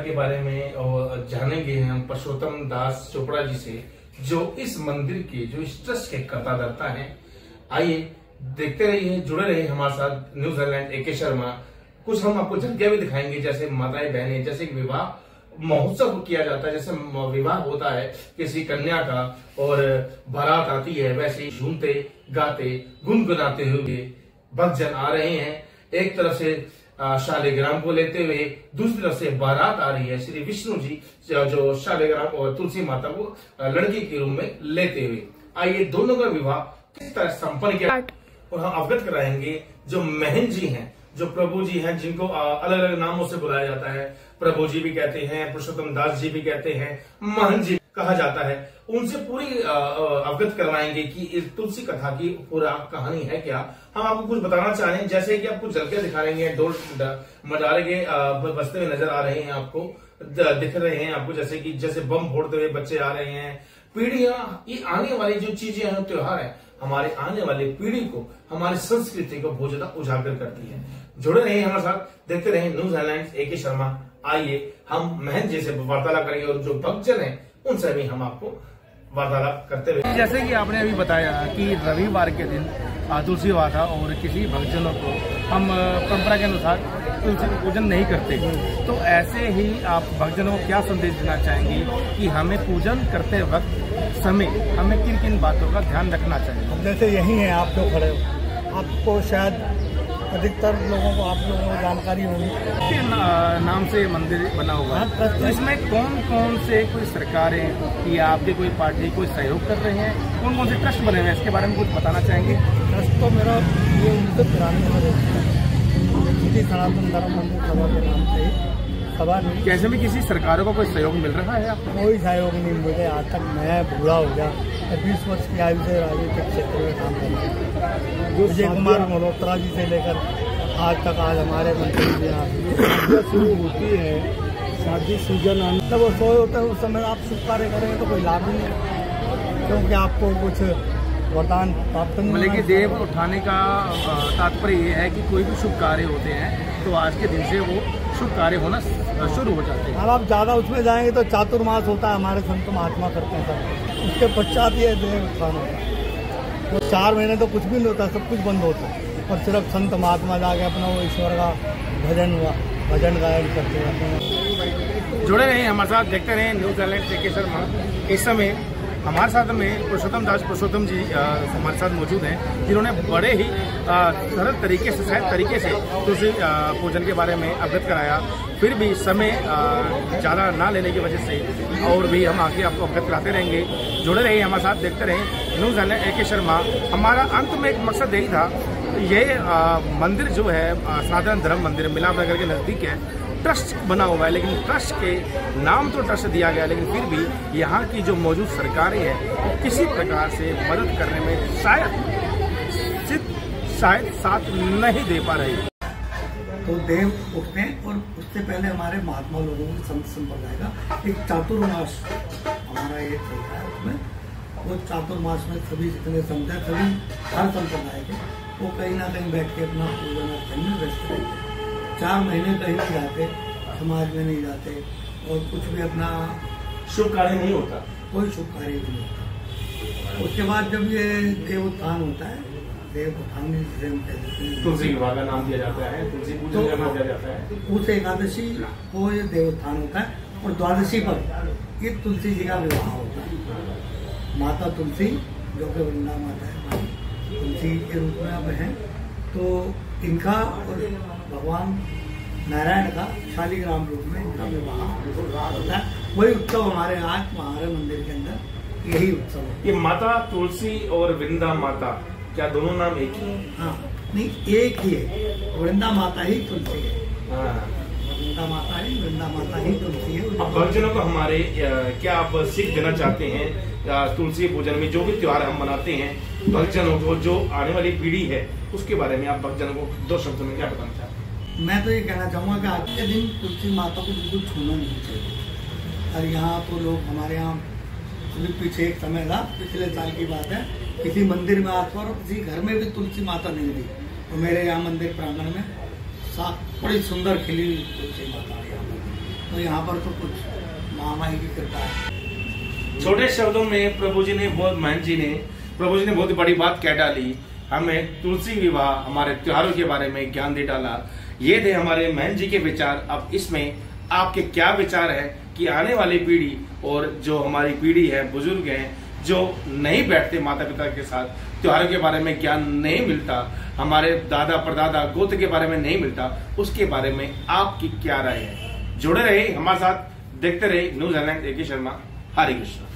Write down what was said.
के बारे में और जानेंगे हम पुरुषोत्तम दास चोपड़ा जी से, जो इस मंदिर के, जो इस ट्रस्ट के कर्ता धर्ता हैं। आइए देखते रहिए, जुड़े रहिए हमारे साथ। News headline AK Sharma. कुछ हम आपको झलकियां भी दिखाएंगे, जैसे माताएं बहनें, जैसे विवाह महोत्सव किया जाता है, जैसे विवाह होता है किसी कन्या का और बारात आती है, वैसे ही झूमते गाते गुनगुनाते हुए भक्तजन आ रहे हैं। एक तरफ से शालिग्राम को लेते हुए, दूसरी तरफ से बारात आ रही है श्री विष्णु जी, जो शालिग्राम और तुलसी माता को लड़की के रूप में लेते हुए। आइए दोनों का विवाह किस तरह संपन्न किया और हम अवगत कराएंगे। जो महन जी हैं, जो प्रभु जी हैं, जिनको अलग अलग नामों से बुलाया जाता है, प्रभु जी भी कहते हैं, पुरुषोत्तम दास जी भी कहते हैं, महन जी कहा जाता है, उनसे पूरी अवगत करवाएंगे कि इस तुलसी कथा की पूरा कहानी है क्या। हम आपको कुछ बताना चाह रहे हैं, जैसे कि आपको झलके दिखा रहे हैं, ढोल मजारे के बजते हुए नजर आ रहे हैं, आपको दिख रहे हैं आपको, जैसे बम फोड़ते हुए बच्चे आ रहे हैं। पीढ़ियां, ये आने वाली जो चीजें हैं, त्योहार है, हमारे आने वाली पीढ़ी को, हमारी संस्कृति को बहुत ज्यादा उजागर करती है। जुड़े रहे हमारे साथ, देखते रहे न्यूज हेडलाइंस AK शर्मा। आइए हम महन जी से वार्तालाप करेंगे और जो भक्तजन है उनसे भी हम आपको वार्तालाप करते हुए। जैसे कि आपने अभी बताया कि रविवार के दिन तुलसी विवाह था और किसी भक्तजनों को हम परंपरा के अनुसार तुलसी पूजन नहीं करते, तो ऐसे ही आप भक्तजनों को क्या संदेश देना चाहेंगे कि हमें पूजन करते वक्त समय हमें किन किन बातों का ध्यान रखना चाहिए? जैसे यही है, आप जो खड़े हो, आपको शायद अधिकतर लोगों को, आप लोगों को जानकारी होगी के नाम से मंदिर बना हुआ है, तो इसमें कौन कौन से कोई सरकारें या आपकी कोई पार्टी कोई सहयोग कर रहे हैं, कौन कौन से ट्रस्ट बने हुए हैं, इसके बारे में कुछ बताना चाहेंगे? ट्रस्ट तो मेरा ये 1993 में सनातन धर्म मंदिर सभा के नाम से सभा नहीं। कैसे भी किसी सरकारों का कोई सहयोग मिल रहा है आपको? कोई सहयोग नहीं मुझे आज तक। मैं बूढ़ा हो गया, 20 वर्ष की आयु से राजनीतिक क्षेत्र में काम कर रहा हूँ। विजय कुमार मल्होत्रा जी से लेकर आज तक, आज हमारे मंत्री जी यहाँ शुरू होती है शादी सीजन आने, तब वो सोए होते हैं, उस समय आप शुभ कार्य करेंगे तो कोई लाभ नहीं है, क्योंकि आपको कुछ वरदान प्राप्त नहीं। मतलब कि देव उठाने का तात्पर्य ये है कि कोई भी शुभ कार्य होते हैं तो आज के दिन से वो शुभ कार्य होना शुरू हो जाते हैं। अब आप ज्यादा उसमें जाएंगे तो चातुर्मास होता है, हमारे संत महात्मा करते हैं सब, उसके पश्चात ये देव उत्थान होता है। तो 4 महीने तो कुछ भी नहीं होता, सब कुछ बंद होता है, और सिर्फ संत महात्मा जाके अपना वो ईश्वर का भजन गायन करते रहते हैं। जुड़े रहे हमारे साथ, देखते रहे न्यूज हेडलाइंस AK शर्मा। इस समय हमारे साथ में पुरुषोत्तम दास पुरुषोत्तम जी हमारे साथ मौजूद हैं, जिन्होंने बड़े ही सरल तरीके से, सहज तरीके से तुलसी पूजन के बारे में अवगत कराया। फिर भी समय ज़्यादा ना लेने की वजह से और भी हम आगे आपको अवगत कराते रहेंगे। जुड़े रहिए हमारे साथ, देखते रहें न्यूज हेडलाइंस AK शर्मा। हमारा अंत में एक मकसद यही था, ये मंदिर जो है सनातन धर्म मंदिर मिलापनगर के नज़दीक है, ट्रस्ट बना हुआ है, लेकिन ट्रस्ट के नाम तो ट्रस्ट दिया गया, लेकिन फिर भी यहाँ की जो मौजूद सरकारें हैं वो किसी प्रकार से मदद करने में शायद साथ नहीं दे पा रही। तो देव उठते हैं और उससे पहले हमारे महात्मा लोगों के संत संप्रदाय का एक चातुर्मास हमारा ये चलता है, उसमें वो चातुर्मास में सभी जितने संत हैं, सभी हर संप्रदाय के, वो कहीं ना कहीं बैठ के अपना पूजन अर्चन में व्यस्त रहते हैं। 4 महीने कहीं नहीं जाते, समाज में नहीं जाते, और कुछ भी अपना शुभ कार्य नहीं होता, कोई शुभ कार्य नहीं होता। उसके बाद जब ये देव उत्थान होता है, देव उत्थान जिसे हम कहते हैं, तुलसी विवाह का नाम दिया जाता है, तुलसी पूजन का नाम दिया जाता है। उस एकादशी को ये देव उत्थान होता है, और द्वादशी पर ये तुलसी जी का विवाह होता है। माता तुलसी जो कि वृंदा माता है, तुलसी के रूप में अब है, तो इनका और भगवान नारायण का शालिग्राम रूप में इनका विवाह होता है। वही उत्सव हमारे आज हमारे मंदिर के अंदर यही उत्सव है। ये माता तुलसी और वृंदा माता, क्या दोनों नाम एक ही? हाँ, नहीं, एक ही है, वृंदा माता ही तुलसी है। वृंदा माता ही, वृंदा माता ही तुलसी है। अब भक्तजनों को हमारे क्या आप सीख देना चाहते हैं तुलसी पूजन में, जो भी त्योहार हम मनाते हैं, भक्तजनों को, जो आने वाली पीढ़ी है, उसके बारे में आप भक्तजनों को 2 शब्दों में क्या बताना चाहते हैं? मैं तो ये कहना चाहूँगा कि आज के दिन तुलसी माता को बिल्कुल छूना नहीं चाहिए। और यहाँ तो लोग, हमारे यहाँ पीछे एक समय था, पिछले साल की बात है, किसी मंदिर में आज पर किसी घर में भी तुलसी माता नहीं थी, और मेरे यहाँ मंदिर प्रांगण में बड़ी सुंदर खिली तुलसी माता है यहाँ पर। तो यहाँ पर तो कुछ महामाई की कृपा है। छोटे शब्दों में प्रभु जी ने बहुत बड़ी बात कह डाली। हमें तुलसी विवाह, हमारे त्योहारों के बारे में ज्ञान दे डाला। ये थे हमारे महंत जी के विचार। अब इसमें आपके क्या विचार है कि आने वाली पीढ़ी और जो हमारी पीढ़ी है, बुजुर्ग हैं, जो नहीं बैठते माता पिता के साथ, त्योहारों के बारे में ज्ञान नहीं मिलता, हमारे दादा परदादा गोत्र के बारे में नहीं मिलता, उसके बारे में आपकी क्या राय है? जुड़े रहे हमारे साथ, देखते रहे न्यूज़ हेडलाइन AK शर्मा। हरे कृष्णा।